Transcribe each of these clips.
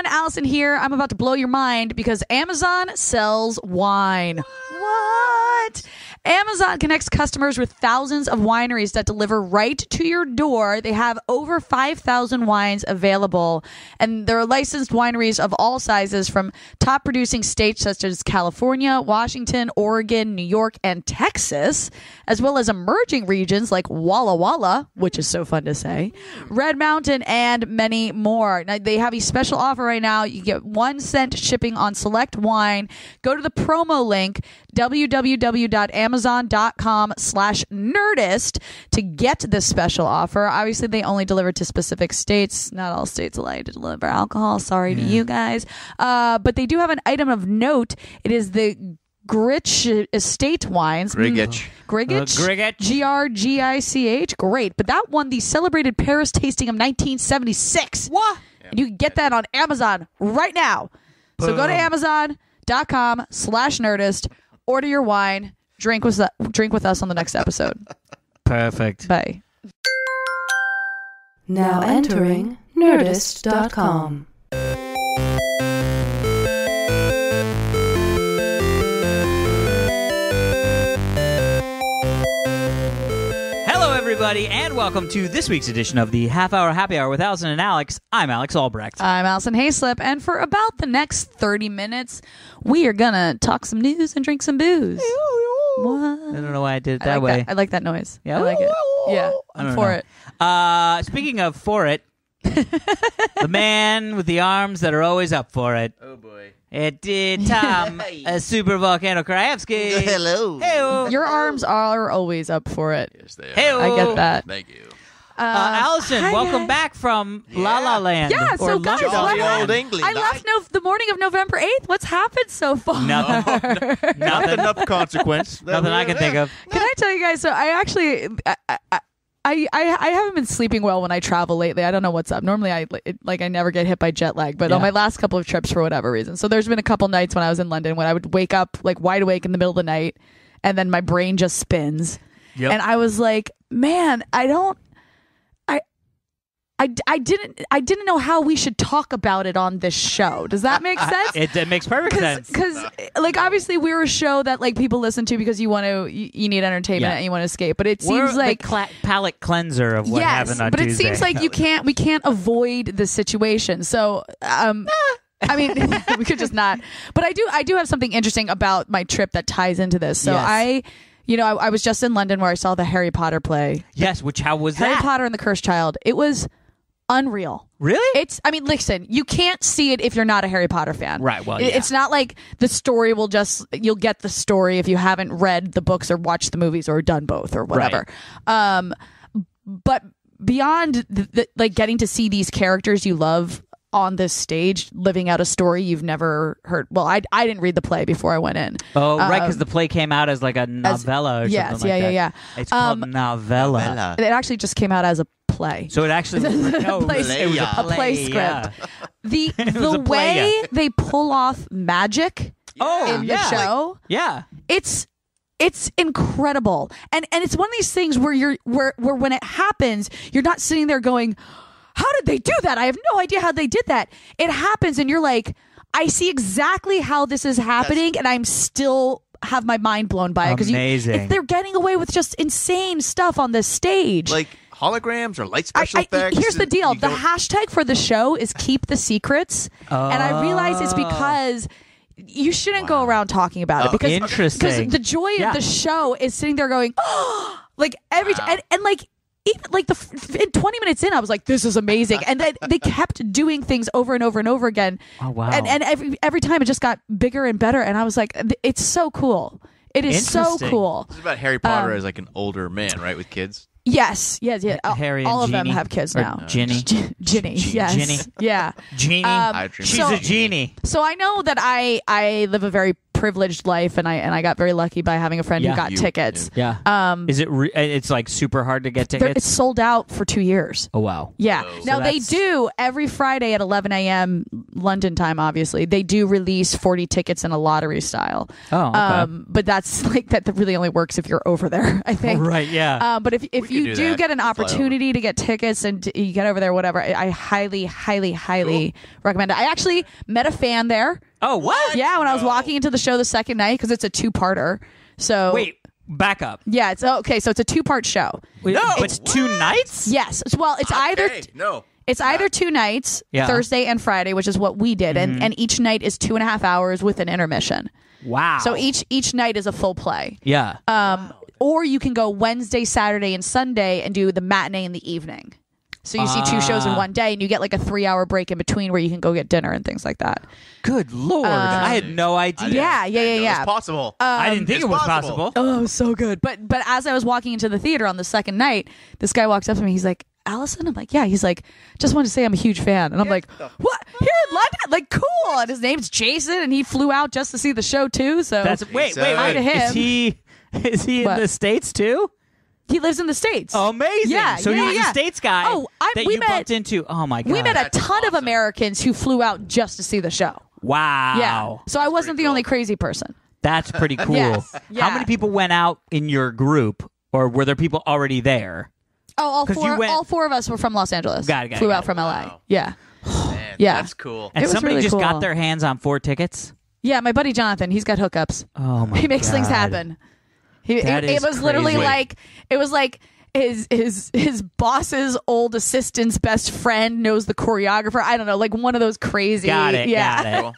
everyone, Alison here. I'm about to blow your mind because Amazon sells wine. What? Amazon connects customers with thousands of wineries that deliver right to your door. They have over 5,000 wines available, and there are licensed wineries of all sizes from top producing states such as California, Washington, Oregon, New York, and Texas, as well as emerging regions like Walla Walla, which is so fun to say, Red Mountain, and many more. Now, they have a special offer right now. You get 1 cent shipping on select wine. Go to the promo link, www.amazon.com/Nerdist to get this special offer. Obviously, they only deliver to specific states. Not all states allow to deliver alcohol. Sorry to you guys. But they do have an item of note. It is the Grigich estate wines. Grigich. Grigich? Grigich. Grgich. Great. But that won the celebrated Paris tasting of 1976. What? And you can get that on Amazon right now. So go to Amazon.com/Nerdist. Order your wine. Drink with us on the next episode. Perfect. Bye. Now entering Nerdist.com. Hello, everybody, and welcome to this week's edition of the Half Hour Happy Hour with Alison and Alex. I'm Alex Albrecht. I'm Alison Haislip, and for about the next 30 minutes, we are going to talk some news and drink some booze. What? I don't know why I did it that way. I like that noise. Yeah. I like it. Yeah, I'm for it. Speaking of for it, the man with the arms that are always up for it. Oh, boy. It did Tom Super Volcano Krajewski. Hello. Hey-o. Your arms are always up for it. Yes, they are. Hey-o. I get that. Thank you. Allison, hi, welcome guys. back from La La Land. Yeah, so or guys, London. Jolly what- old England. I left the morning of November 8th. What's happened so far? Nothing. Nothing of consequence. Nothing I can think of. Can I tell you guys? So I actually, I haven't been sleeping well when I travel lately. I don't know what's up. Normally, I never get hit by jet lag, but on my last couple of trips, for whatever reason. So there's been a couple nights when I was in London when I would wake up like wide awake in the middle of the night, and then my brain just spins. Yep. And I was like, man, I didn't know how we should talk about it on this show. Does that make sense? It makes perfect sense. Because like obviously we're a show that like people listen to because you need entertainment and you want to escape. But it seems We're like the palate cleanser of what happened on but Tuesday. it seems like we can't avoid the situation. So I mean, we could just not. But I do have something interesting about my trip that ties into this. So Yes. I was just in London where I saw the Harry Potter play. Yes, how was Harry that? Potter and the Cursed Child. It was unreal. Really? Listen, you can't see it if you're not a Harry Potter fan. Right, well, It's not like the story you'll get the story if you haven't read the books or watched the movies or done both or whatever. Right. But beyond like getting to see these characters you love on this stage living out a story you've never heard. Well, I didn't read the play before I went in. Oh, right, because the play came out as like a novella or something like that. Yeah. It's called novella. It actually just came out as a play. So it actually it was a play script. Yeah. The way they pull off magic in the show, it's incredible. And it's one of these things where where when it happens, you're not sitting there going, how did they do that? I have no idea how they did that. It happens and you're like, I see exactly how this is happening, and I'm still have my mind blown by it because they're getting away with just insane stuff on this stage. Like holograms or light special effects. Here's the deal. The hashtag for the show is keep the secrets. And I realize it's because you shouldn't go around talking about it. Because the joy of the show is sitting there going, oh, like every and like even like in 20 minutes in, I was like, this is amazing. And then they kept doing things over and over and over again. Oh, wow. And every time it just got bigger and better. And I was like, it's so cool. It is so cool. This is about Harry Potter as like an older man, right, with kids? Yes. Harry and all of them Ginny. have kids Or now. Ginny. Ginny. Yes. Ginny. Yeah. Genie. She's She's a genie. So I know that I live a very privileged life, and I got very lucky by having a friend who got tickets. Yeah. Is it? It's like super hard to get tickets. It's sold out for 2 years. Oh wow. Yeah. Whoa. Now So they do every Friday at 11 a.m. London time. Obviously, they do release 40 tickets in a lottery style. Oh, okay. But that's like that really only works if you're over there, I think. Right. Yeah. But if you do do that. get an Fly opportunity to get tickets and you get over there, whatever, I highly, highly, highly recommend it. I actually met a fan there. Oh, what? Yeah, when I was walking into the show the second night, because it's a 2-parter. So Wait. Back up. yeah, it's okay. So it's a 2-part show. Wait, No, it's 2 nights. Yes. Well, it's either 2 nights, Yeah. Thursday and Friday, which is what we did, and each night is 2.5 hours with an intermission. Wow. So each night is a full play. Yeah. Or you can go Wednesday, Saturday, and Sunday and do the matinee in the evening. So you see 2 shows in one day, and you get like a 3-hour break in between where you can go get dinner and things like that. Good Lord. I had no idea. Yeah. It's possible. I didn't think It's it was possible. possible. Oh, so good. But as I was walking into the theater on the second night, this guy walks up to me. He's like, Allison? I'm like, yeah. He's like, just wanted to say I'm a huge fan. And I'm like, what? Here in London? Like, cool. And his name's Jason, and he flew out just to see the show too. So Wait. Hi to him. Is he in What? the States too? he lives in the States. Oh, amazing. Yeah, So yeah, he was yeah. a States guy that we you met- bumped into. Oh my God. We met a That's ton of awesome. Americans who flew out just to see the show. Wow. Yeah. So I wasn't the only crazy person. That's pretty cool. Yes. How Yeah. many people went out in your group, or were there people already there? Oh, all 'Cause you went- all four of us were from Los Angeles. Got it, Flew got out it. from LA. Wow. Yeah. Man, Yeah. that's cool. And It was somebody really just cool. got their hands on 4 tickets? Yeah, my buddy Jonathan, he's got hookups. Oh my God. He makes things happen. That It is was literally crazy. like his boss's old assistant's best friend knows the choreographer. I don't know, like one of those crazy. Got it. Yeah. Got it. Cool.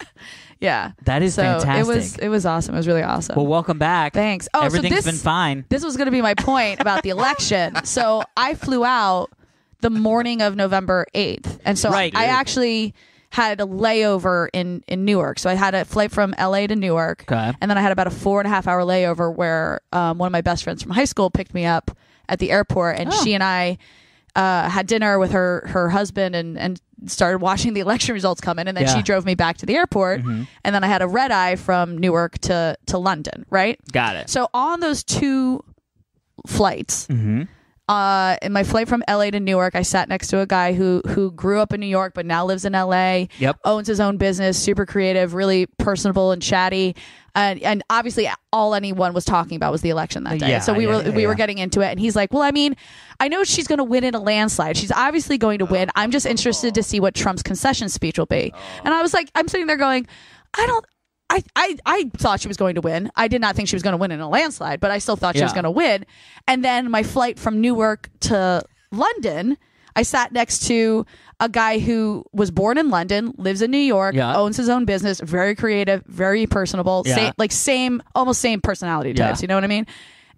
Yeah. That is So fantastic. It was awesome. It was really awesome. Well, welcome back. Thanks. Oh, so Everything's this- been fine. This was going to be my point about the election. So I flew out the morning of November 8th. And so Right. I actually had a layover in Newark. So I had a flight from LA to Newark. Okay. And then I had about a 4.5 hour layover where one of my best friends from high school picked me up at the airport. And she and I had dinner with her husband and started watching the election results come in. And then Yeah. she drove me back to the airport. And then I had a red eye from Newark to London, right? Got it. So on those 2 flights, in my flight from LA to Newark, I sat next to a guy who grew up in New York but now lives in LA. Yep. Owns his own business, super creative, really personable and chatty. And obviously all anyone was talking about was the election that day. Yeah, so we yeah. were getting into it, and he's like, well, I mean, I know she's going to win in a landslide. She's obviously going to win. I'm just interested to see what Trump's concession speech will be. And I was like, I'm sitting there going, I thought she was going to win. I did not think she was going to win in a landslide, but I still thought she was Yeah. going to win. And then my flight from Newark to London, I sat next to a guy who was born in London, lives in New York, Yeah. owns his own business, very creative, very personable, Yeah. almost same personality types. Yeah. You know what I mean?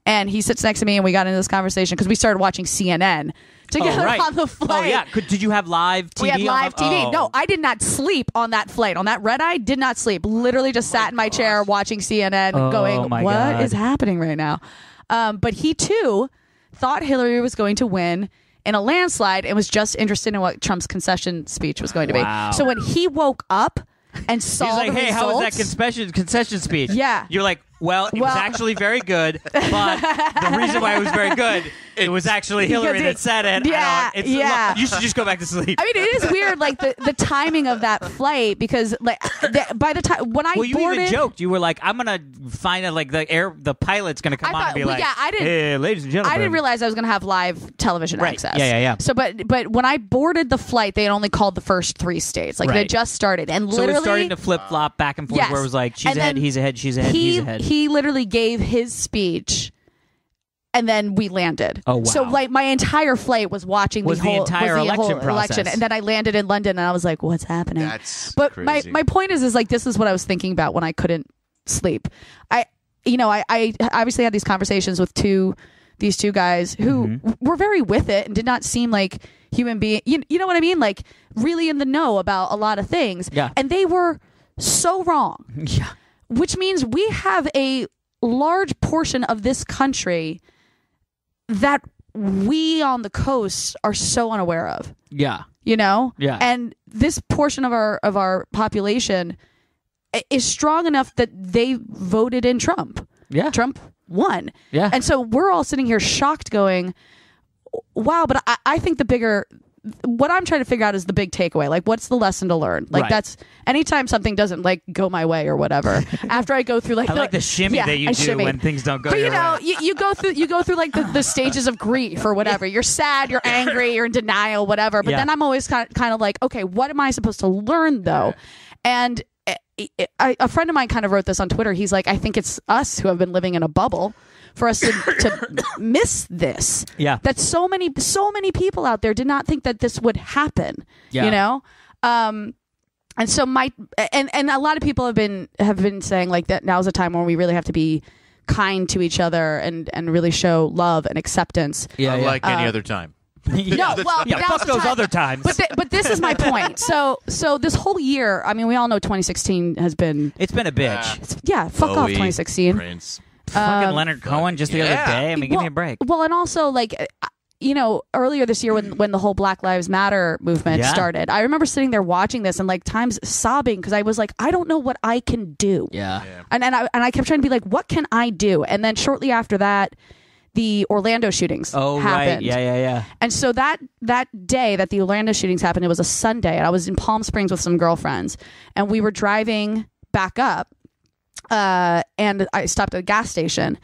And he sits next to me, and we got into this conversation because we started watching CNN together right. on the flight. Oh, yeah. Did you have live TV? We had live TV. Oh. No, I did not sleep on that flight. On that red eye, did not sleep. Literally just sat in my chair watching CNN going, my what God. is happening right now? But he, too, thought Hillary was going to win in a landslide and was just interested in what Trump's concession speech was going to Wow. be. So when he woke up and saw He's like, the hey, how was that results- concession speech? Yeah. You're like, well, it was actually very good, but the reason why it was very good, it was actually Hillary Because that said it. yeah, Look, yeah. you should just go back to sleep. I mean, it is weird, like the timing of that flight, because like by the time when I well, you boarded, even joked. You were like, I'm gonna find out, like the pilot's gonna come I on thought- and be well, like, yeah, I didn't- hey, ladies and gentlemen. I didn't realize I was going to have live television Right. access. Yeah. So, but when I boarded the flight, they had only called the first 3 states. Like they Right. just started, and So literally it was starting to flip flop back and forth, Yes. where it was like, she's And ahead, then he's ahead, she's ahead, he's ahead. He literally gave his speech, and then we landed. Oh, wow. So like my entire flight was watching Was the entire election process. and then I landed in London, and I was like, "What's happening?" That's But crazy. my point is like this is what I was thinking about when I couldn't sleep. I obviously had these conversations with these two guys who were very with it and did not seem like human being. You know what I mean? Like really in the know about a lot of things. Yeah. And they were so wrong. Yeah. Which means we have a large portion of this country that we on the coast are so unaware of. Yeah. You know? Yeah. And this portion of our population, is strong enough that they voted in Trump. Yeah. Trump won. Yeah. And so we're all sitting here shocked going, wow, but I think what I'm trying to figure out is the big takeaway. Like, what's the lesson to learn? Like, Right. that's anytime something doesn't like go my way or whatever. After I go through like I like the shimmy that you do shimmy. when things don't go But your you know, way. you go through like the stages of grief or whatever. You're sad, you're angry, you're in denial, whatever. But Yeah. then I'm always kind of like, okay, what am I supposed to learn though? And a friend of mine kind of wrote this on Twitter. He's like, I think it's us who have been living in a bubble for us to miss this. Yeah. That so many people out there did not think that this would happen. Yeah. You know? And so and a lot of people have been saying like that now's a time when we really have to be kind to each other and really show love and acceptance. Yeah, yeah. Like any other time. No, well, Yeah, now's fuck the those time. other times. But this is my point. So this whole year, I mean, we all know 2016 has been It's been a bitch. fuck off Bowie, 2016. Prince. Fucking Leonard Cohen just the other yeah. day. I mean, give me a break. Well, and also like earlier this year when the whole Black Lives Matter movement Yeah. started, I remember sitting there watching this and like times sobbing because I was like, I don't know what I can do. Yeah. And I kept trying to be like, what can I do? And then shortly after that, the Orlando shootings Oh, happened. right. Yeah. And so that day that the Orlando shootings happened, it was a Sunday, and I was in Palm Springs with some girlfriends, and we were driving back up, and I stopped at a gas station,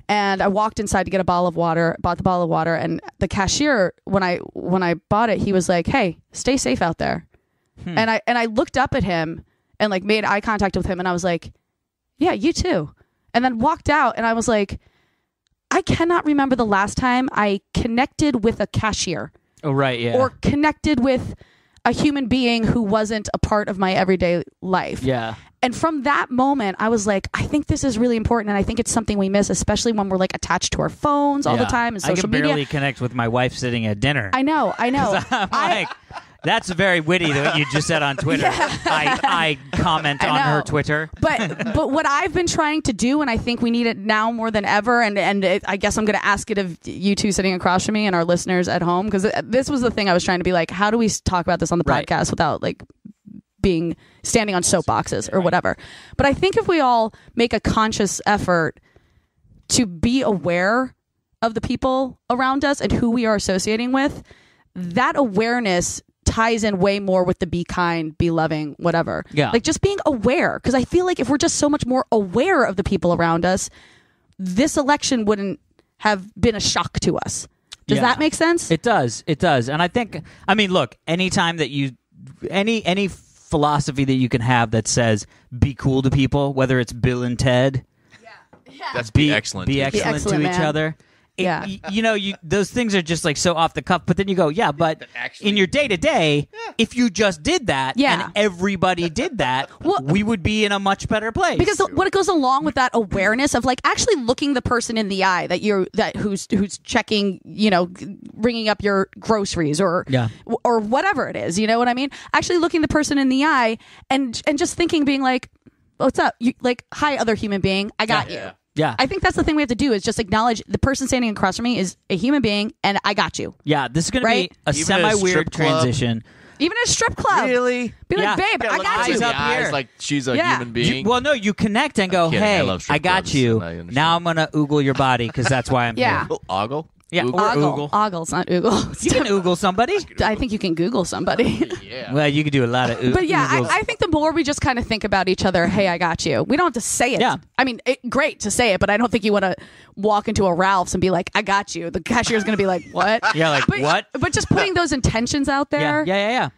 and I walked inside to get bought the bottle of water, and the cashier, when I bought it, he was like, "Hey, stay safe out there," and I looked up at him and like made eye contact with him, and I was like, "Yeah, you too," and then walked out, and I was like, I cannot remember the last time I connected with a cashier Oh, right. Yeah. or connected with a human being who wasn't a part of my everyday life. yeah. And from that moment, I was like, I think this is really important. And I think it's something we miss, especially when we're like attached to our phones all the Yeah. time and I social can barely media. connect with my wife sitting at dinner. I know. I'm like, that's very witty that you just said on Twitter. I comment I on her know. Twitter. But what I've been trying to do, and I think we need it now more than ever, and I guess I'm going to ask it of you two sitting across from me and our listeners at home, because this was the thing I was trying to be like, how do we talk about this on the Right. podcast without like standing on soapboxes or whatever? But I think if we all make a conscious effort to be aware of the people around us and who we are associating with, that awareness ties in way more with the be kind, be loving, whatever. Yeah. Like just being aware. Because I feel like if we're just so much more aware of the people around us, this election wouldn't have been a shock to us. Does Yeah. that make sense? It does. It does. And I mean, look, anytime that any philosophy that you can have that says be cool to people, whether it's Bill and Ted, That's be excellent. be too. excellent, excellent, to each man. other. Yeah. Those things are just like so off the cuff. But then you go, yeah, but actually- in your day to day, if you just did that, Yeah. and everybody did that, Well- we would be in a much better place. Because what goes along with that awareness of like actually looking the person in the eye who's checking, bringing up your groceries or whatever it is, you know what I mean? Actually looking the person in the eye and just thinking, being like, what's up? You, like, hi, other human being, I got you. yeah, I think that's the thing we have to do is just acknowledge the person standing across from me is a human being and I got you. yeah, this is going Right? to be a Even at a semi-weird strip club? transition. Even at a strip club. Really? Be like, Yeah. babe, Yeah, I look got eyes you. Eyes in up the eyes here. like she's a Yeah. human being. Well, no, you connect and go, kidding. I hey, love strip I got clubs, you. and I understand. Now I'm going to oogle your body because that's why I'm Yeah. here. Oh, ogle? Yeah, Oogle? or Ogle. oogle. Ogle's not oogle. You can oogle somebody. I think you can Google somebody. Yeah. Well, you can do a lot of But yeah, oogles. I think the more we just kind of think about each other, hey, I got you. We don't have to say it. Yeah. I mean, great to say it, but I don't think you want to walk into a Ralph's and be like, I got you. The cashier's going to be like, what? Yeah, like, but, what? But just putting those intentions out there. Yeah.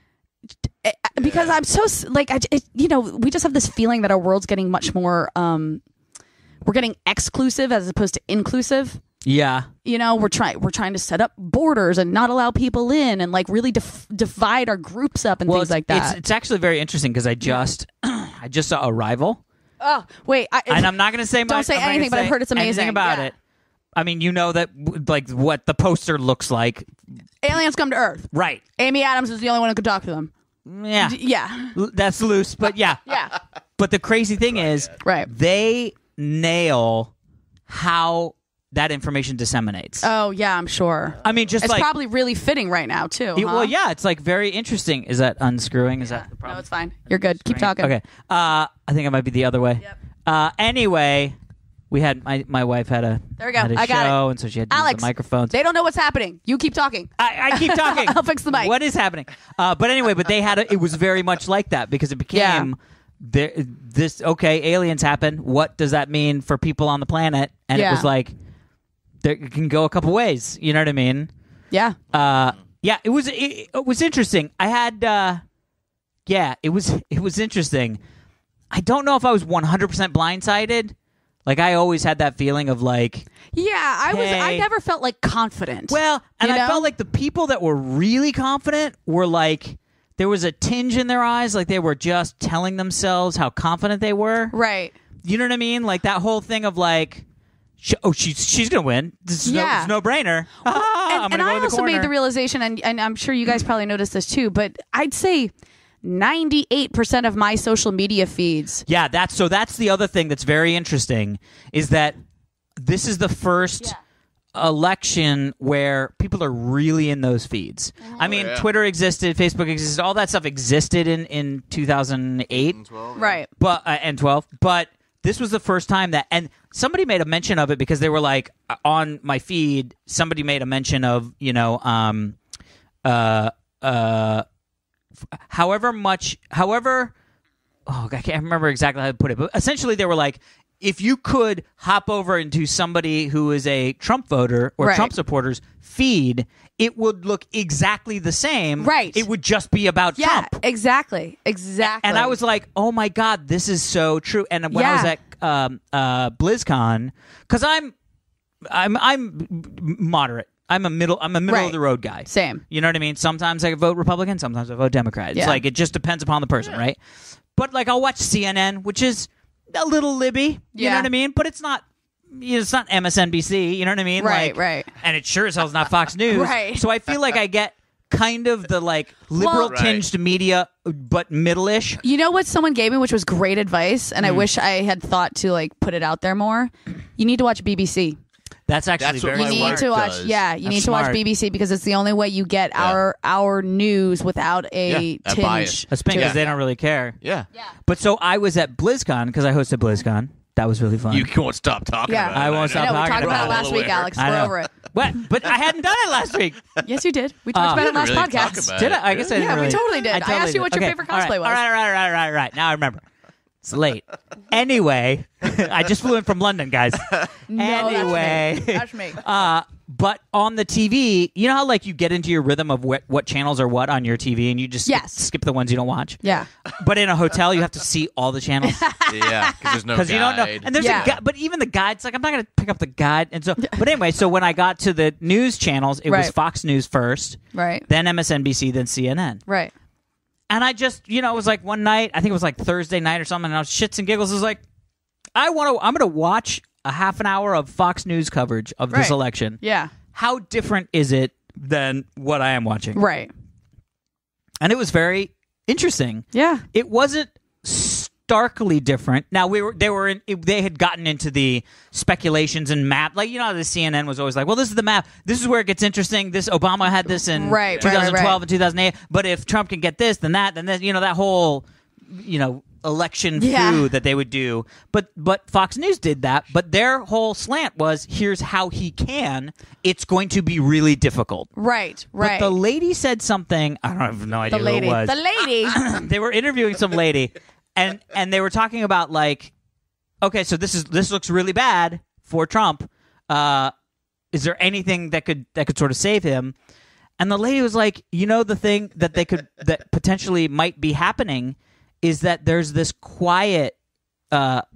Because I'm so, like, we just have this feeling that our world's getting much more, we're getting exclusive as opposed to inclusive. Yeah. We're trying to set up borders and not allow people in and like really divide our groups up and things like that. It's actually very interesting because I just saw Arrival, Oh, wait. and I'm not going to say much. Don't say I'm not gonna anything, but I've say heard it's amazing. anything about Yeah. it. I mean, you know that like what the poster looks like, Aliens come to Earth. right? Amy Adams is the only one who could talk to them. Yeah, Yeah. that's loose, but yeah. that information disseminates. Oh yeah, I'm sure. I mean, just it's like probably really fitting right now too. well, yeah, it's like very interesting. Is that unscrewing? Is that the problem? No, it's fine. You're good. Keep talking. Okay. I think it might be the other way. Yep. Anyway, we had my wife had a There we go. had a I got show, it. and so she had to use Alex, the microphones. They don't know what's happening. You keep talking. I keep talking. I'll fix the mic. What is happening? But anyway, they had it was very much like that because it became this. Okay, aliens happen. What does that mean for people on the planet? And it was like it can go a couple ways. You know what I mean? Yeah. Yeah. It was interesting. I had. It was interesting. I don't know if I was 100% blindsided. Like I always had that feeling of like, I never felt like confident. well, and You I know? felt like the people that were really confident were like, there was a tinge in their eyes, like they were just telling themselves how confident they were. Right. You know what I mean? Like that whole thing of like, she's gonna win. This is it's no brainer. I'm And gonna go I in the also corner. made the realization, and I'm sure you guys probably noticed this too, but I'd say 98% of my social media feeds. Yeah, that's the other thing that's very interesting is that this is the first election where people are really in those feeds. I mean, Twitter existed, Facebook existed, all that stuff existed in 2008, 12, Right. but and 12. But this was the first time that, and somebody made a mention of it because they were like on my feed. Somebody made a mention of I can't remember exactly how to put it, but essentially they were like, if you could hop over into somebody who is a Trump voter or Right. Trump supporters feed, it would look exactly the same. Right. It would just be about Yeah, Trump. exactly. And I was like, oh my God, this is so true. And when I was at BlizzCon, because I'm moderate. I'm a middle Right. of the road guy. Same. You know what I mean? Sometimes I vote Republican, sometimes I vote Democrat. It's Yeah. like it just depends upon the person, right? But like I'll watch CNN, which is a little libby. You know what I mean? But it's not MSNBC. You know what I mean? Right, Like, right. And it sure as hell's not Fox News. Right. So I feel like I get kind of the like liberal Well- tinged media, but middle-ish. You know what someone gave me, which was great advice, and I wish I had thought to like put it out there more? You need to watch BBC. That's actually That's what very my You need wife to watch, does. you That's need to watch smart. BBC because it's the only way you get our news without a a tinge. bias. That's because Yeah. they don't really care. Yeah. But so I was at BlizzCon because I hosted BlizzCon. That was really fun. You won't stop talking Yeah. about it. I won't I stop know, we talking talked about it about last it. week, Alex. I We're know. over it. What? But I hadn't done it last week. Yes, you did. We talked about it last didn't really talk podcast. about Did I? I guess I didn't Yeah, we really. totally did. I asked you what your Okay, favorite all right, cosplay was. All right. Now I remember. It's late. Anyway, I just flew in from London, guys. Anyway, That's me. but on the TV, you know how like you get into your rhythm of what channels are what on your TV, and you just skip the ones you don't watch. Yeah. But in a hotel, you have to see all the channels Yeah, because there's no because you don't know. guide. And there's Yeah. a guide, but even the guide's like I'm not going to pick up the guide. And so, but anyway, so when I got to the news channels, it was Right. Fox News first, Right. then MSNBC, then CNN. Right. And I just, it was like one night, I think it was like Thursday night or something, and I was shits and giggles. I was like, I'm going to watch a half an hour of Fox News coverage of this Right. election. Yeah. How different is it than what I am watching? Right. And it was very interesting. Yeah. It wasn't starkly different. Now they had gotten into the speculations and map, like how the CNN was always like, well, this is the map. This is where it gets interesting. This Obama had this in Right, 2012 right. and 2008. But if Trump can get this, then that, then this, that whole election foo that they would do. But Fox News did that. But their whole slant was, here's how he can. It's going to be really difficult. Right. Right. But the lady said something. I don't have no idea the lady. who it was. The lady. They were interviewing some lady, and they were talking about like, okay, so this looks really bad for Trump. Is there anything that could sort of save him? And the lady was like, the thing that that potentially might be happening is that there's this quiet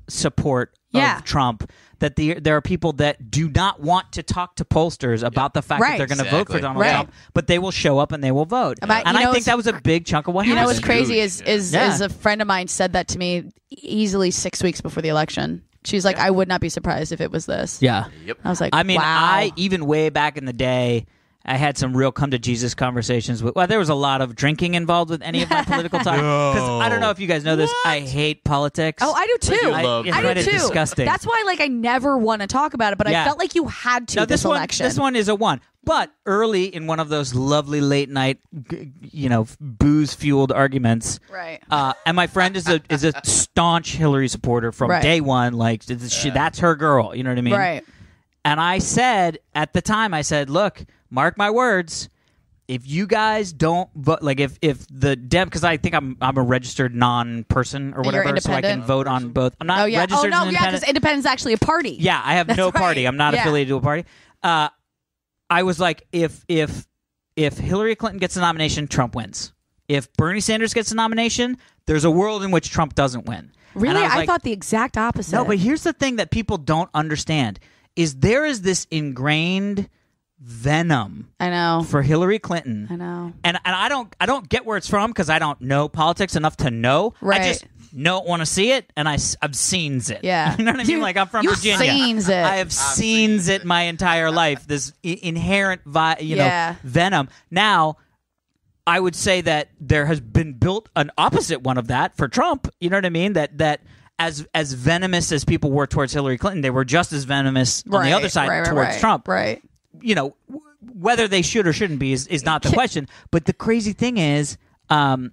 support of Trump, that there are people that do not want to talk to pollsters about the fact that they're going to vote for Exactly. Donald Trump, but they will show up and they will vote. But, and I think what's- that was a big chunk of what You know happened. what's crazy Huge. is a friend of mine said that to me easily 6 weeks before the election. She's like, I would not be surprised if it was this. Yeah. Yep. I was like, I mean, wow. I even way back in the day, I had some real come to Jesus conversations with. Well, there was a lot of drinking involved with any of my political talk. Because I don't know if you guys know this. I hate politics. Oh, I do too. you I love I do find it too. disgusting. That's why, like, I never want to talk about it, but Yeah. I felt like you had to Now, this election. This one is a 1. But early in one of those lovely late night, booze fueled arguments, Right. And my friend is a staunch Hillary supporter from Right. day one. Like that's her girl. You know what I mean? Right. And I said at the time, look, mark my words. If you guys don't vote, like if the Dem, because I think I'm a registered non-person or whatever, so I can independent? vote on both. I'm not Oh, yeah. registered as Oh, no, an yeah, independent. because independent's actually a party. Yeah, I have no That's party. right. I'm not Yeah. affiliated to a party. I was like, if Hillary Clinton gets a nomination, Trump wins. If Bernie Sanders gets a nomination, there's a world in which Trump doesn't win. Really? And I was I thought the exact opposite. no, but here's the thing that people don't understand is there is this ingrained venom I know. for Hillary Clinton. I know. And I don't get where it's from because I don't know politics enough to know. Right. I just don't want to see it, and I've seen it. Yeah. You know what I mean? Like I'm from You've Virginia. seens it. I have seen it my entire life. This inherent, Yeah. venom. Now, I would say that there has been built an opposite one of that for Trump. You know what I mean? That as venomous as people were towards Hillary Clinton, they were just as venomous on the other side towards Trump. Right. Whether they should or shouldn't be is not the question. But the crazy thing is, I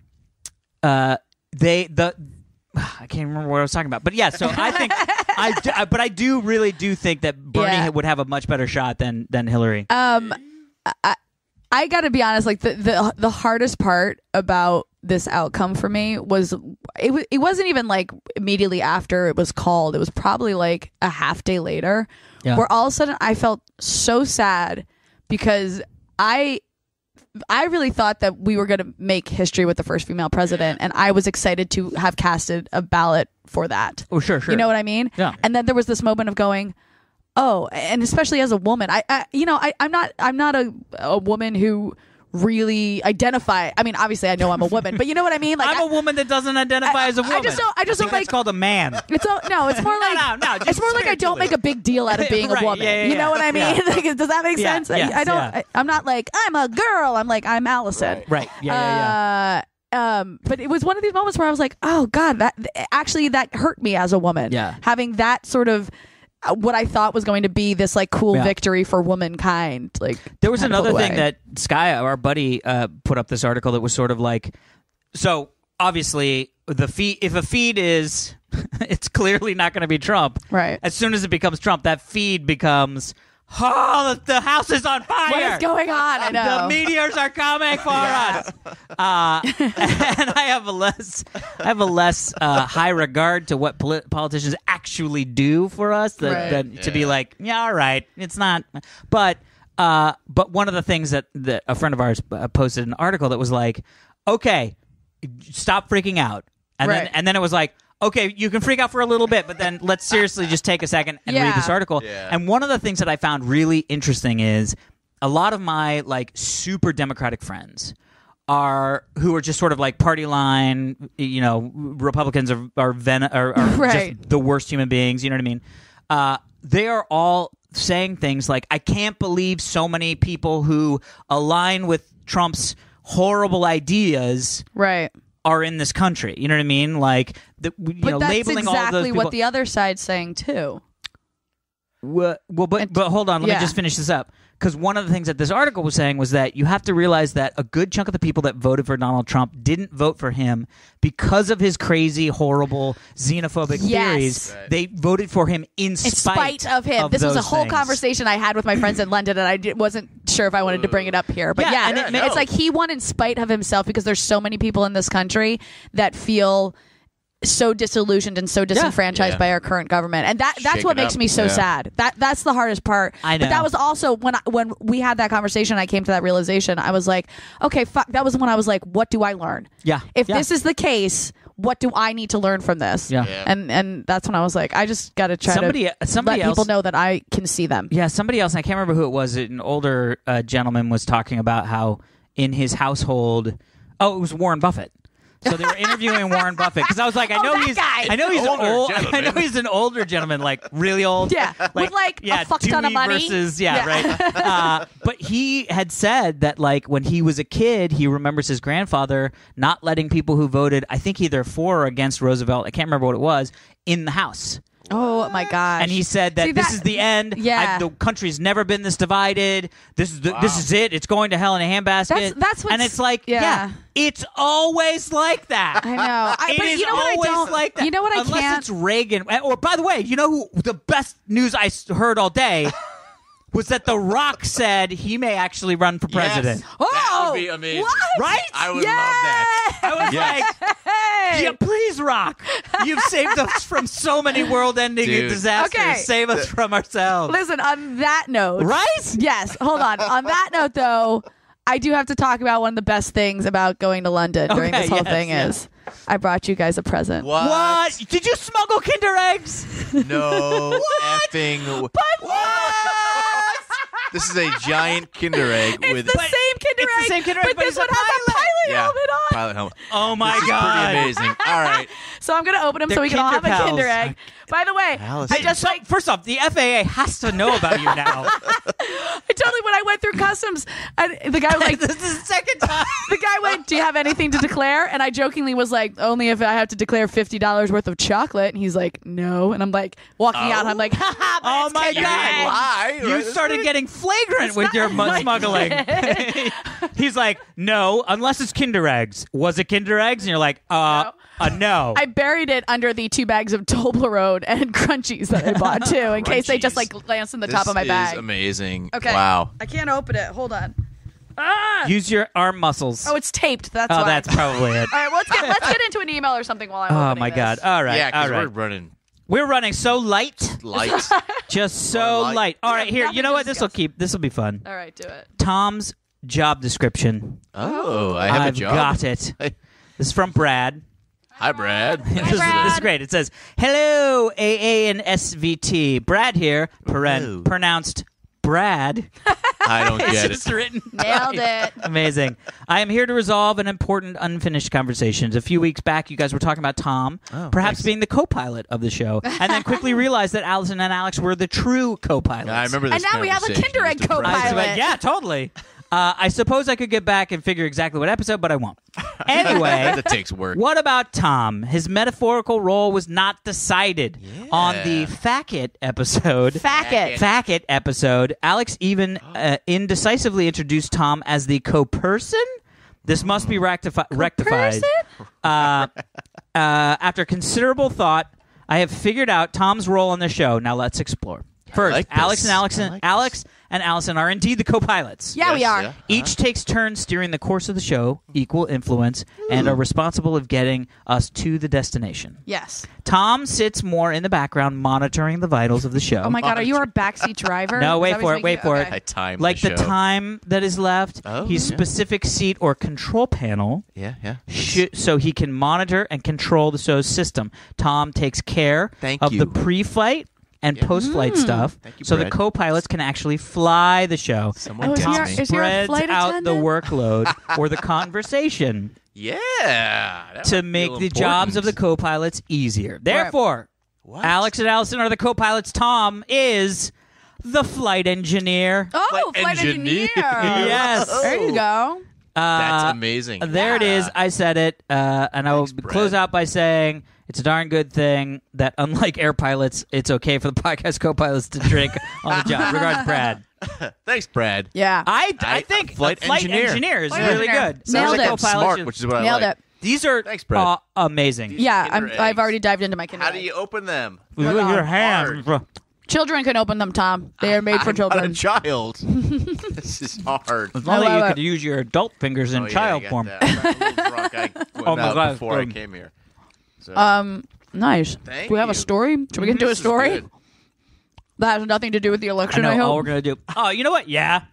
can't remember what I was talking about. But yeah, so I think I do really think that Bernie Yeah. would have a much better shot than Hillary. I got to be honest. Like the hardest part about this outcome for me was it wasn't even like immediately after it was called. It was probably like a half day later, where all of a sudden I felt so sad because I really thought that we were going to make history with the first female president, and I was excited to have casted a ballot for that. Oh, sure. You know what I mean? Yeah. And then there was this moment of going, oh, and especially as a woman, I'm not a woman who really identify. I mean, obviously I know I'm a woman, but you know what I mean? Like I'm a woman that doesn't identify as a woman. I just don't think like. that's called a man. It's more like No, it's more like I don't make a big deal out of being Right, a woman. yeah, you know what I mean? yeah. Like, does that make sense? yes, I don't. yeah. I'm not like I'm a girl. I'm like I'm Allison. Right. Yeah. But it was one of these moments where I was like, oh God, that hurt me as a woman. Yeah. Having that sort of what I thought was going to be this like cool victory for womankind. Like There was kind of another pulled thing away. that Sky, our buddy, put up this article that was sort of like, so obviously the feed, if a feed is, it's clearly not going to be Trump. Right. As soon as it becomes Trump, that feed becomes, oh, the house is on fire. What is going on? I know. The meteors are coming for us. And I have a less high regard to what politicians actually do for us than to be like, yeah, all right, it's not. But one of the things that a friend of ours posted an article that was like, okay, stop freaking out, and then it was like, okay, you can freak out for a little bit, but then let's seriously just take a second and read this article. Yeah. And one of the things that I found really interesting is a lot of my like super Democratic friends who are just sort of like party line, Republicans are Right. just the worst human beings. You know what I mean? They are all saying things like, I can't believe so many people who align with Trump's horrible ideas Right. are in this country. You know what I mean? Like, But that's labeling all those exactly people. what the other side's saying too. Well, but hold on. Let me just finish this up. Because one of the things that this article was saying was that you have to realize that a good chunk of the people that voted for Donald Trump didn't vote for him because of his crazy, horrible, xenophobic theories. Right. They voted for him in spite of him. This was a those whole things. conversation I had with my friends in London, and I wasn't sure if I wanted to bring it up here. But Yeah, yeah, and it's like he won in spite of himself because there's so many people in this country that feel so disillusioned and so disenfranchised Yeah. by our current government, and that's Shake what it makes up. me so Yeah. sad. That's the hardest part. I know. But that was also when we had that conversation, I came to that realization. I was like, okay, fuck. That was when I was like, what do I learn? Yeah. If Yeah. this is the case, what do I need to learn from this? Yeah. Yeah. And that's when I was like, I just got to try Somebody to let else- people know that I can see them. Yeah, somebody else, I can't remember who it was, an older gentleman was talking about how in his household, it was Warren Buffett. So they were interviewing Warren Buffett because I was like, I know that he's, guy. I know he's Older old. I gentleman. know he's an older gentleman, like really old. Yeah, with like a fuck ton of Dewey money. Versus, Yeah. right. But he had said that like when he was a kid, he remembers his grandfather not letting people who voted, I think either for or against Roosevelt, I can't remember what it was, in the house. Oh my gosh! And he said that See, this is the end. Yeah. The country's never been this divided. This is it. It's going to hell in a handbasket. That's what's- and it's like, yeah. it's always like that. I know. It but is you know what I always don't like that. You know what I Unless can't. it's Reagan. Or by the way, you know who the best news I heard all day was that The Rock said he may actually run for president. Yes. Oh, That would be amazing. What? Right? I would love that. I was like, Hey. yeah, please, Rock. You've saved us from so many world-ending Dude. disasters. Okay. Save us from ourselves. Listen, on that note, Right? Yes. Hold on. On that note, though, I do have to talk about one of the best things about going to London during Okay, this whole yes, thing yes. is I brought you guys a present. What? Did you smuggle Kinder eggs? No effing. This is a giant Kinder egg It's with the same Kinder it's the egg, same Kinder egg, but but this it's a one has a pilot yeah, helmet on. pilot helmet. Oh my This is god! pretty amazing. All right. So I'm going to open them so They're we can all have Kinder a Pals. Kinder egg. By the way, Allison. I just like First off, the FAA has to know about you now. I totally when I went through customs, the guy was like, This is the second time. the guy went, "Do you have anything to declare?" And I jokingly was like, "Only if I have to declare $50 worth of chocolate." And he's like, "No." And I'm like walking out. And I'm like, "Ha Oh it's my Kinder God. Egg." Lie. You right? started getting flagrant with your not- smuggling. He's like, no, unless it's Kinder eggs. Was it Kinder eggs? And you're like, no. I buried it under the 2 bags of Toblerone and Crunchies that I bought too, in case they just Crunchies. like glance in the This top of my is bag. amazing. Okay. Wow. I can't open it. Hold on. Use your arm muscles. Oh, it's taped. That's Oh, why. that's probably it. All right, well, let's get into an email or something while I'm Oh opening my this. God! All right, Yeah, all because right. we're running We're running so light, light. just so Light. light. All right, here. nothing You know to what? This will discuss. This will be fun. All right, do it. Tom's job description. Oh, I have I've a job. got it. Hey. This is from Brad. Hi, Brad. This is great. It says, "Hello, AA and SVT. Brad here. Hello. Pronounced Brad." I don't It's get just it. written. Nailed it. Amazing. I am here to resolve an important unfinished conversation. A few weeks back, you guys were talking about Tom, perhaps thanks. being the co-pilot of the show, and then quickly realized that Allison and Alex were the true co-pilots. I remember this And now we have a conversation. Kinder It was Egg depressing. I co-pilot. said, yeah, totally. I suppose I could get back and figure exactly what episode, but I won't. Anyway, That takes work. what about Tom? His metaphorical role was not decided on the Facket episode. Facket episode. Alex even indecisively introduced Tom as the co-person. This must be rectified. After considerable thought, I have figured out Tom's role on the show. Now let's explore. First, like this. Alex and Allison are indeed the co-pilots. Yeah, we Yes, are. yeah. Each takes turns steering the course of the show, equal influence, and are responsible of getting us to the destination. Yes. Tom sits more in the background, monitoring the vitals of the show. Oh my God, are you our backseat driver? No, Is wait that what for he's it, wait making? for Okay. it. I timed Like the show. time that is left, Oh, his yeah. specific seat or control panel Yeah, yeah. so he can monitor and control the show's system. Tom takes care Thank of you. the pre-flight and post-flight stuff, Thank you, so the Brad. co-pilots can actually fly the show. Someone Oh, is text he our- me. is he our Spreads flight out the attendant? workload or the conversation Yeah. that to might make feel the jobs of the important. co-pilots easier. Therefore, What? Alex and Allison are the co-pilots. Tom is the flight engineer. Oh, Flight flight engineer. engineer. Yes. There you go. That's amazing. There it is. I said it. And I will Thanks, Brad. close out by saying it's a darn good thing that, unlike air pilots, it's okay for the podcast co-pilots to drink on the job. Regards, Brad. Thanks, Brad. Yeah. I think flight engineer. is Flight really engineer. good. Nailed Sounds like it. co-pilots Smart, should- which is what Nailed I like. it. These are Thanks, Brad. amazing. Yeah, Kinder I've eggs. already dived into my Kinder How do Egg. you open them? With your hands. Children can open them, Tom. They are made for I'm children. not a child. This is hard. If only I you love could use your adult fingers in Oh, yeah, child I got form. that. I got a little drunk. I went Oh, my out God. before I came here. So, Nice. Thank Do we have a you. story? Should we get into a this is story? good. That has nothing to do with the I election, know I all we're hope. going to do. Oh, you know what? Yeah.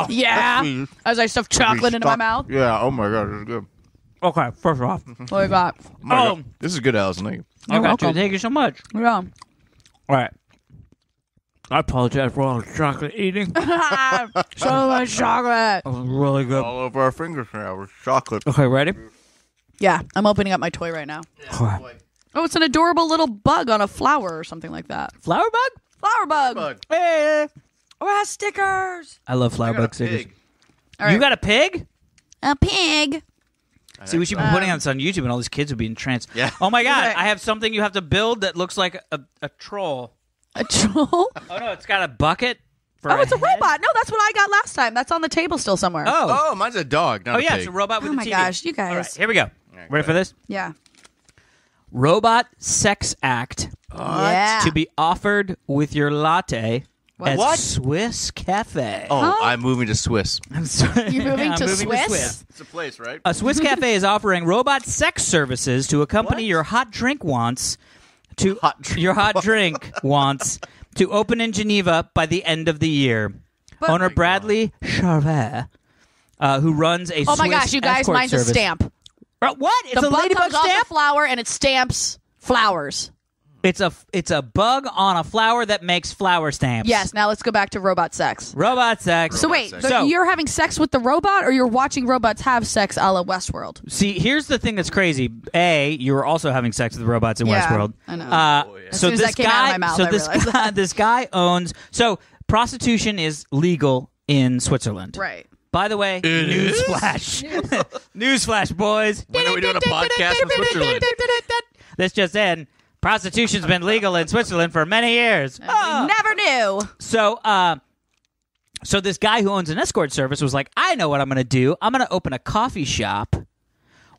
Yeah. As I stuff chocolate into my mouth. Yeah. Oh my God, this is good. Okay, first off. What we got? Oh, my Oh. God. This is good, Allison. Thank you. I got you. welcome. Thank you so much. Yeah. All right. I apologize for all the chocolate eating. So much chocolate. It was really good. All over our fingers now with chocolate. Okay, ready? Yeah, I'm opening up my toy right now. Oh, it's an adorable little bug on a flower or something like that. Flower bug? Flower bug. Bug. Hey. Oh, it has stickers. I love flower I got bug a stickers. pig. All right. You got a pig? A pig. See, we should be putting this on YouTube and all these kids would be entranced. Yeah. Oh my God, Okay. I have something you have to build that looks like a troll. A troll? Oh no, it's got a bucket for Oh, it's a head. robot. No, that's what I got last time. That's on the table still somewhere. Oh. Oh, mine's a dog, not Oh a yeah, pig. it's a robot with Oh a my TV. gosh, you guys. All right, here we go. right, Ready for this? Yeah. Robot sex act Yeah. to be offered with your latte at What? Swiss Cafe. Oh, Huh? I'm moving to Swiss. I'm sorry. You moving I'm to moving Swiss? It's a place, right? A Swiss Cafe is offering robot sex services to accompany your hot drink wants to to open in Geneva by the end of the year. But- Owner Bradley Charvet, who runs a Oh my Swiss gosh, you guys, escort mine's service. a stamp. What? It's The a bug ladybug comes off stamp? the flower and it stamps flowers. It's a bug on a flower that makes flower stamps. Yes, now let's go back to robot sex. Robot sex. So wait, sex. but you're having sex with the robot or you're watching robots have sex a la Westworld? See, here's the thing that's crazy. A, you were also having sex with robots in Yeah, Westworld. I know. As So soon as this that came out guy, of my mouth, so I this realized guy, that. this guy owns. So prostitution is legal in Switzerland. Right. By the way, newsflash, newsflash, boys. When are we doing a podcast in Switzerland? This just in: prostitution's been legal in Switzerland for many years. Ah. Never knew. So this guy who owns an escort service was like, I know what I'm going to do. I'm going to open a coffee shop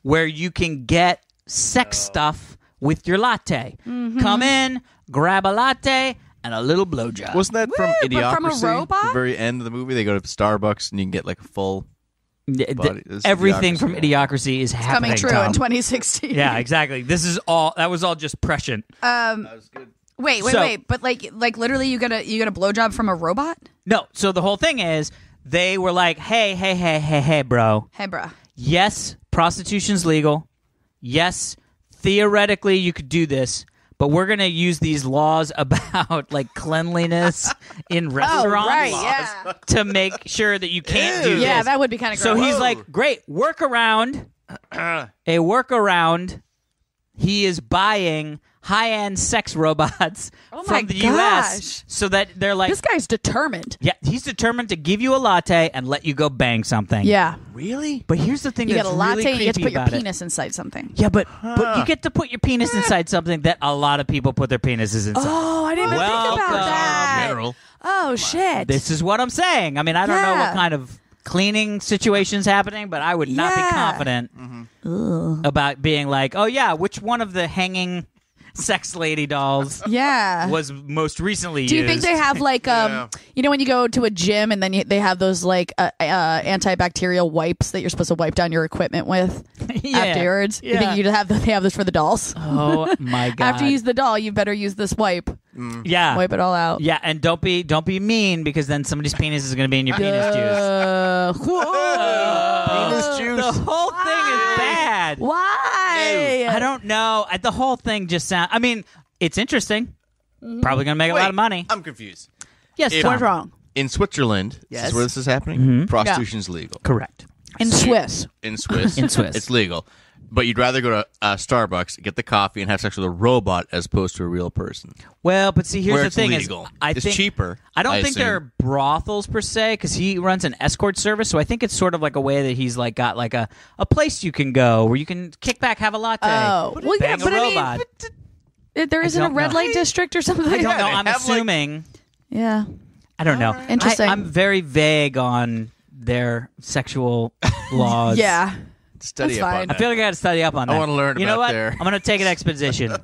where you can get sex stuff with your latte. Mm-hmm. Come in, grab a latte, and a little blowjob. Wasn't that from Woo, but Idiocracy? from a robot? The very end of the movie, they go to Starbucks and you can get like a full. Body. This is Everything Idiocracy. from Idiocracy is happening. Coming true Tom. in 2016. Yeah, exactly. This is all. That was all just prescient. That was good. Wait, So- but like literally, you get a blowjob from a robot? No. So the whole thing is, they were like, hey, bro. Hey, bruh. Yes, prostitution's legal. Yes, theoretically you could do this, but we're going to use these laws about like cleanliness in restaurants right, yeah. to make sure that you can't do Yeah, this. that would be kind of So gross. he's like, great, workaround. A workaround. He is buying high-end sex robots Oh my from the gosh. U.S. so that they're like, this guy's determined. yeah, he's determined to give you a latte and let you go bang something. Yeah. Really? But here's the thing You that's get a latte really and you get to creepy put your about it. penis inside something. Yeah, but you get to put your penis inside something that a lot of people put their penises inside. Oh, I didn't even think about Welcome. that. General. Oh, shit. This is what I'm saying. I mean, I don't know Yeah. what kind of cleaning situation's happening, but I would not be Yeah. confident about being like, oh yeah, which one of the hanging sex lady dolls yeah. was most recently Do you used? think they have like Yeah. you know when you go to a gym and then they have those like antibacterial wipes that you're supposed to wipe down your equipment with Yeah. afterwards? You Yeah. think they have this for the dolls? Oh my god! After you use the doll, you better use this wipe. yeah, Wipe it all out. yeah, and don't be mean because then somebody's penis is going to be in your penis juice. Penis juice. The whole thing is bad. Why? I don't know. The whole thing just sounds. I mean, it's interesting. Probably going to make a lot of money. I'm confused. Yes, If- Tom. What's wrong? In Switzerland, Yes. this is where this is happening. Prostitution's legal. Correct. In Swiss. In Swiss, In Swiss. it's legal. But you'd rather go to Starbucks, get the coffee, and have sex with a robot as opposed to a real person. Well, but see, here's Where the it's thing: legal. is I It's think cheaper, I don't I think they're assume. brothels per se because he runs an escort service. So I think it's sort of like a way that he's like got like a place you can go where you can kick back, have a latte. Oh, well, yeah, bang a but I mean, robot. there isn't a don't red know. light district or something. I don't know. they I'm have, like- assuming. Yeah. I don't know. Interesting. I'm very vague on their sexual laws. Yeah. Study That's up fine. on I that. feel like I got to study up on that. I wanna learn You know about what? their- I'm going to take an exposition.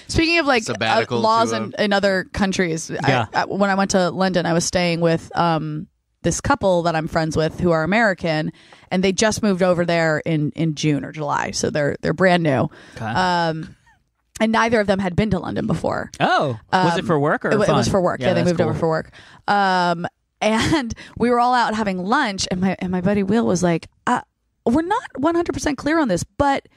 Speaking of like Sabbatical laws to, in other countries, Yeah. when I went to London, I was staying with this couple that I'm friends with who are American, and they just moved over there in June or July, so they're brand new. Okay. And neither of them had been to London before. Oh, was it for work or It fun? was for work. Yeah, they that's moved over cool. for work. And we were all out having lunch, and my buddy Will was like, "We're not 100% clear on this, but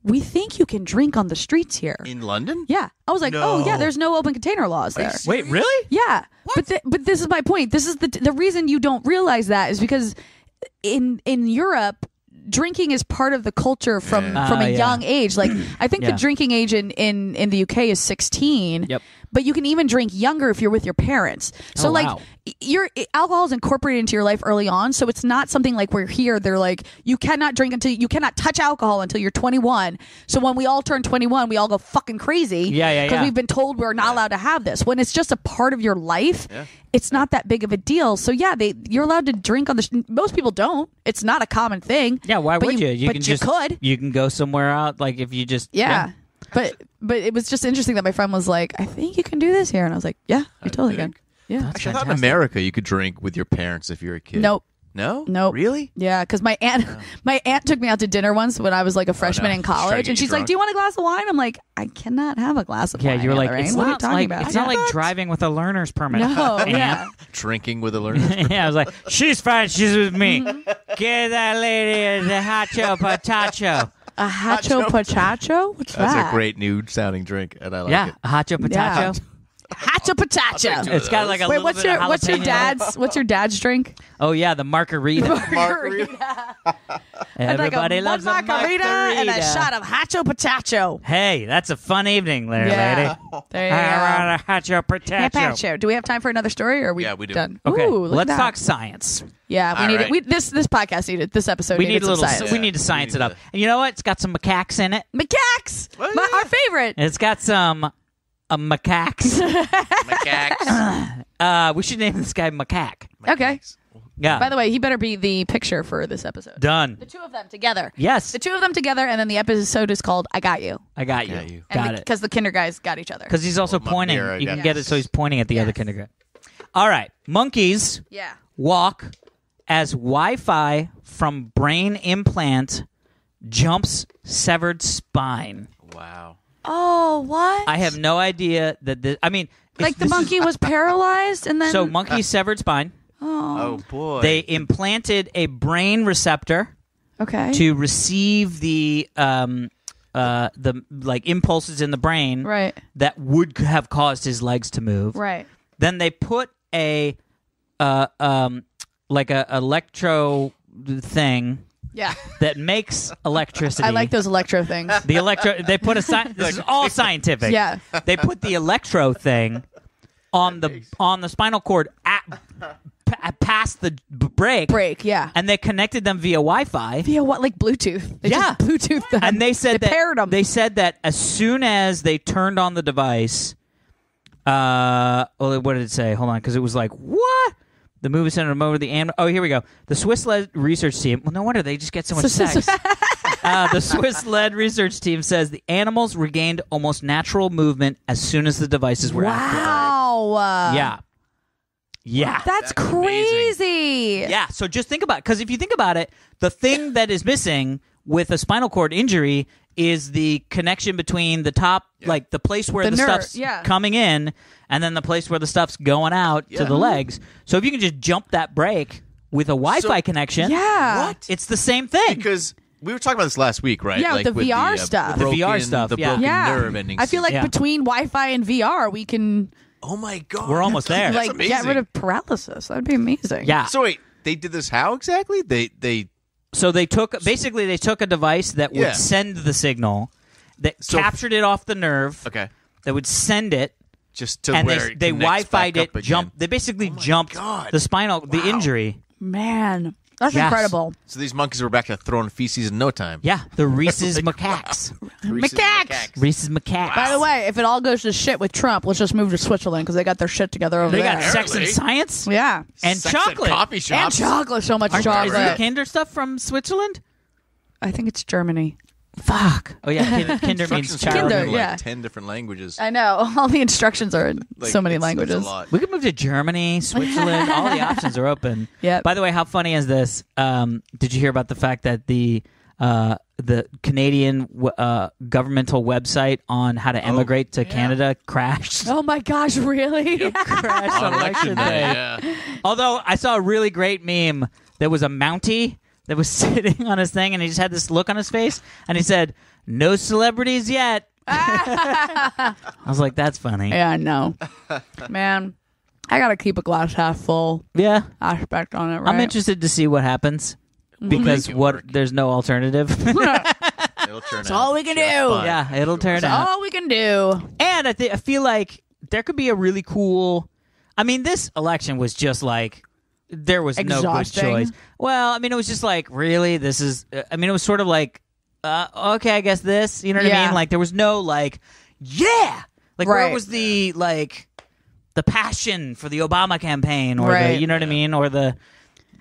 we think you can drink on the streets here. In London? Yeah. I was like, No. oh, yeah, there's no open container laws there. Wait, really? Yeah. But this is my point. This is the reason you don't realize that is because in Europe, drinking is part of the culture from a young age. Like I think the drinking age in the UK is 16. Yep. But you can even drink younger if you're with your parents. So wow. your alcohol is incorporated into your life early on. So it's not something like we're here. They're like, you cannot touch alcohol until you're 21. So when we all turn 21, we all go fucking crazy. Because we've been told we're not allowed to have this. When it's just a part of your life, it's not that big of a deal. So yeah, you're allowed to drink on the. Most people don't. It's not a common thing. Yeah, why would you? You could. You can go somewhere out, like if you just But it was just interesting that my friend was like, I think you can do this here. And I was like, yeah, you totally can. Yeah. Actually, I thought in America you could drink with your parents if you're a kid. Nope. No? Nope. Really? Yeah, because my aunt took me out to dinner once when I was like a freshman in college. And she's like, do you want a glass of wine? I'm like, I cannot have a glass of wine. Yeah, you're like, Lorraine. it's What are you not talking like about? it's not like driving with a learner's permit. No, yeah. Drinking with a learner. Yeah, I was like, she's fine, she's with me. Get that lady the hacho potacho. A hacho potacho? What's that? That's a great nude sounding drink, and I like it. A hacho potacho. Hacho potacho. It's got like a Wait, little what's bit of your jalapeno. what's your dad's drink? Oh yeah, the margarita. Margarita. Everybody like loves a margarita and a shot of hacho potacho. Hey, that's a fun evening there, Yeah. lady. There you I want a hacho potato. go. Do we have time for another story? Or are we Yeah, we do. done? Okay, Ooh, look let's at that. talk science. Yeah, we All need right. it. This podcast needed this episode. We needed need a some little. science. We need to science We it need up. to- And you know what? It's got some macaques in it. Macaques, Oh, yeah. our favorite. It's got some macaques. Macaques. We should name this guy Macaque. Okay. Yeah. By the way, he better be the picture for this episode. Done. The two of them together. Yes. The two of them together, and then the episode is called "I Got You." I got you. Got you. Got it. Because the kinder guys got each other. Because he's also my pointing. mirror, You got can it. get it so he's pointing at the other Yes. kindergarten. All right. Monkeys Yeah. walk as Wi-Fi from brain implant jumps severed spine. Wow. Oh, what? I have no idea that this. I mean, like the monkey was paralyzed, and then So monkey severed spine. Oh, boy. They implanted a brain receptor okay. to receive the like impulses in the brain Right. that would have caused his legs to move. Right. Then they put a like a electro thing Yeah. that makes electricity. I like those electro things. The electro. They put this is all scientific. Yeah. They put the electro thing on the spinal cord past the break, Yeah. and they connected them via Wi-Fi. Via what? Like Bluetooth. They Yeah. just Bluetooth them. And they said they paired them. They said that as soon as they turned on the device, well, what did it say? Hold on, because it was like what? The movie center over the animal. Oh, here we go. The Swiss-led research team. Well, no wonder they just get so much sex. The Swiss-led research team says the animals regained almost natural movement as soon as the devices were activated. Wow. Yeah. Yeah. That's That's amazing. crazy. Yeah, so just think about it. Because if you think about it, the thing that is missing with a spinal cord injury is the connection between the top, like the place where The the nerve, stuff's yeah. coming in, and then the place where the stuff's going out to the legs. So if you can just jump that break with a Wi-Fi connection, Yeah. What? it's the same thing. Because we were talking about this last week, right? Yeah, with the VR stuff. With the VR broken- stuff, The yeah. broken Yeah. nerve endings. I feel like Yeah. between Wi-Fi and VR, we can Oh, my God. We're almost there. That's like amazing. get rid of paralysis. That'd be amazing. yeah. So, wait. They did this how exactly? They So they took a device that would Yeah. send the signal, that captured it off the nerve, Okay. that would send it, Just to and where they it connects Wi-Fi'd back up it. again. They basically jumped God. the injury. Man, that's Yes. incredible. So these monkeys were back to throwing feces in no time. Yeah, the Reese's macaques. Macaques. Reese's macaques. By the way, if it all goes to shit with Trump, let's just move to Switzerland because they got their shit together over they there. got sex and Apparently. science Yeah. and Sex chocolate. at coffee And shops. chocolate. So much Isn't the chocolate. Kinder stuff from Switzerland? I think it's Germany. Fuck. Oh yeah, Kinder means Instructions child. are Kinder, in like yeah. 10 different languages. I know. All the instructions are in Like, so many it's languages. a lot. We could move to Germany, Switzerland. All the options are open. Yep. By the way, how funny is this? Did you hear about the fact that the Canadian governmental website on how to emigrate to Canada crashed? Oh my gosh, really? Crashed On election day, yeah. Although I saw a really great meme that was a Mountie that was sitting on his thing, and he just had this look on his face, and he said, "No celebrities yet." I was like, "That's funny." Yeah, I know. Man, I gotta keep a glass half full Yeah. aspect on it, right? I'm interested to see what happens because Make it work. there's no alternative. It'll turn That's all we can do. Yeah, it'll turn That's out. all we can do. And I feel like there could be a really cool. I mean, this election was just like there was no good Exhausting. choice. Well, I mean, it was just like really. This is. I mean, it was sort of like, okay, I guess this. You know what I Yeah. mean? Like there was no like, yeah, like where Right. was the like the passion for the Obama campaign or the Right. you know what I mean or the.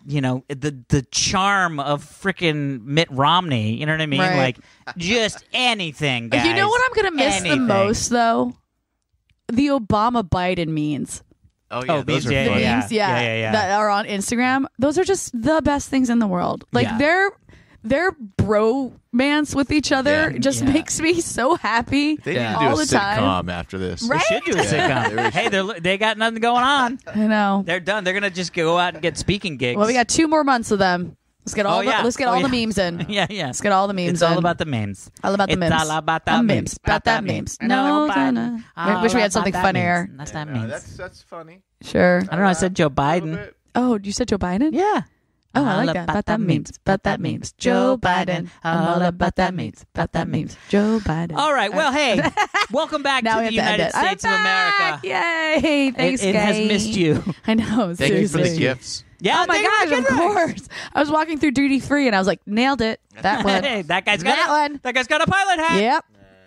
You know, the charm of freaking Mitt Romney. You know what I mean? Right. Like, just anything, guys. You know what I'm gonna miss Anything. the most, though? The Obama Biden memes. Oh yeah, Oh, those memes, are yeah, fun. yeah. Memes, Yeah. that are on Instagram. Those are just the best things in the world. Like Yeah. their bromance with each other Yeah. just Yeah. makes me so happy They Yeah. need to do all a the time. sitcom after this. They Right? should do a sitcom. Hey, they got nothing going on. I know. They're done. They're gonna just go out and get speaking gigs. Well, we got 2 more months of them. Let's get all Oh, yeah. let's get Oh, all yeah. the memes in. yeah, yeah. Let's get all the memes It's in. all about the memes. All about the It's memes. all about the memes. About that memes. No, no. I wish we had something funnier. That's that No, memes. that's funny. Sure. I don't know. I said Joe A little Biden. bit. Oh, you said Joe Biden? Yeah. Oh, I All like that. About that memes. About that memes. Joe Biden. I'm all about that memes. About that memes. Joe Biden. All right. Well, hey, welcome back Now to we the have to end United it. States I'm of back! America. Yay! Thanks, It has guys. missed you. I know. Thank you for the seriously. gifts. Yeah. Oh my thank you for gosh! Of the gift bags. course. I was walking through duty free and I was like, nailed it. That one. Hey, that guy's got That one. That guy's got a pilot hat. Yep.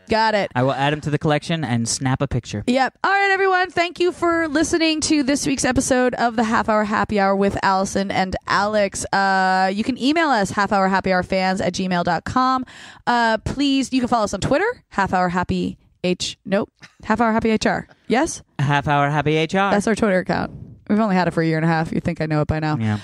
Got it. I will add him to the collection and snap a picture. Yep. All right, everyone. Thank you for listening to this week's episode of the Half Hour Happy Hour with Allison and Alex. You can email us, halfhourhappyhourfans@gmail.com. Please, you can follow us on Twitter, Half Hour Happy HR. Yes? Half hour happy HR. That's our Twitter account. We've only had it for a year and a half. You think I know it by now. Yeah.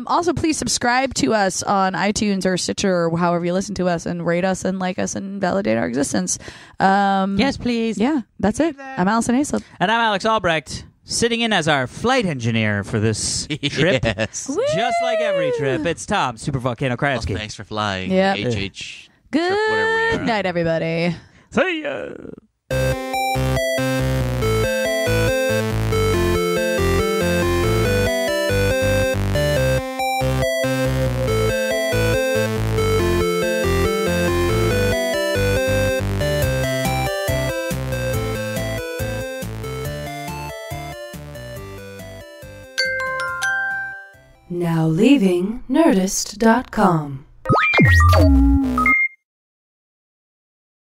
Also, please subscribe to us on iTunes or Stitcher or however you listen to us and rate us and like us and validate our existence. Yes, please. Yeah, that's it. I'm Alison Haislip. And I'm Alex Albrecht, sitting in as our flight engineer for this trip. Yes. Just like every trip, it's Tom, Super Volcano Well, Krajewski. thanks for flying. Yep. HH. Whatever we Good are. night, everybody. See ya. Now leaving Nerdist.com.